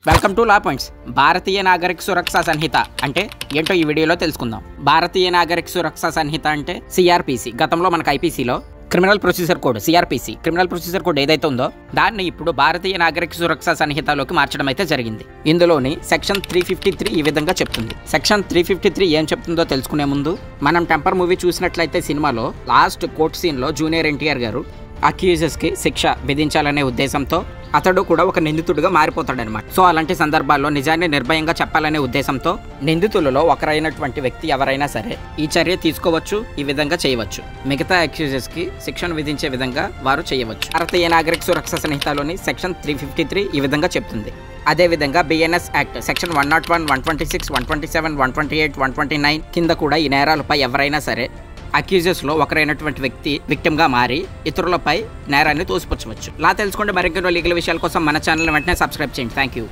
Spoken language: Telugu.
Welcome to law points. Bharatiya Nagarik Suraksha సంహిత అంటే ఏంటో ఈ వీడియోలో తెలుసుకుందాం. భారతీయ నాగరిక సురక్షా సంహిత అంటే సిఆర్పిసి. గతంలో మనకు ఐపీసీలో criminal procedure code, CrPC criminal procedure code ఏదైతే ఉందో దాన్ని ఇప్పుడు భారతీయ నాగరిక సురక్షా సంహితలోకి మార్చడం అయితే జరిగింది. ఇందులోని సెక్షన్ 353 ఈ విధంగా చెప్తుంది. సెక్షన్ 353 ఏం చెప్తుందో తెలుసుకునే ముందు మనం టెంపర్ మూవీ చూసినట్లయితే సినిమాలో లాస్ట్ కోర్ట్ సీన్లో జూనియర్ ఎన్టీఆర్ గారు అక్యూజెస్కి శిక్ష విధించాలనే ఉద్దేశంతో అతడు కూడా ఒక నిందితుడిగా మారిపోతాడనమాట. సో అలాంటి సందర్భాల్లో నిజాన్ని నిర్భయంగా చెప్పాలనే ఉద్దేశంతో నిందితులలో ఒకరైనటువంటి వ్యక్తి ఎవరైనా సరే ఈ చర్య తీసుకోవచ్చు, ఈ విధంగా చేయవచ్చు. మిగతా అక్యూజెస్కి శిక్షను విధించే విధంగా వారు చేయవచ్చు. భారతీయ నాగరిక సురక్షా సంహితలోని సెక్షన్ 353 ఈ విధంగా చెప్తుంది. అదేవిధంగా బిఎన్ఎస్ యాక్ట్ సెక్షన్ 101, 126, 127, 128, 129 కింద కూడా ఈ నేరాలపై ఎవరైనా సరే అక్యూజెస్లో ఒకరైనటువంటి వ్యక్తి విక్టిమ్గా మారి ఇతరులపై నేరాన్ని తోసిపుచ్చవచ్చు. లా తెలుసుకోండి. మరిన్ని లీగల్ విషయాల కోసం మన ఛానల్ వెంటనే సబ్స్క్రైబ్ చేయండి. Thank you.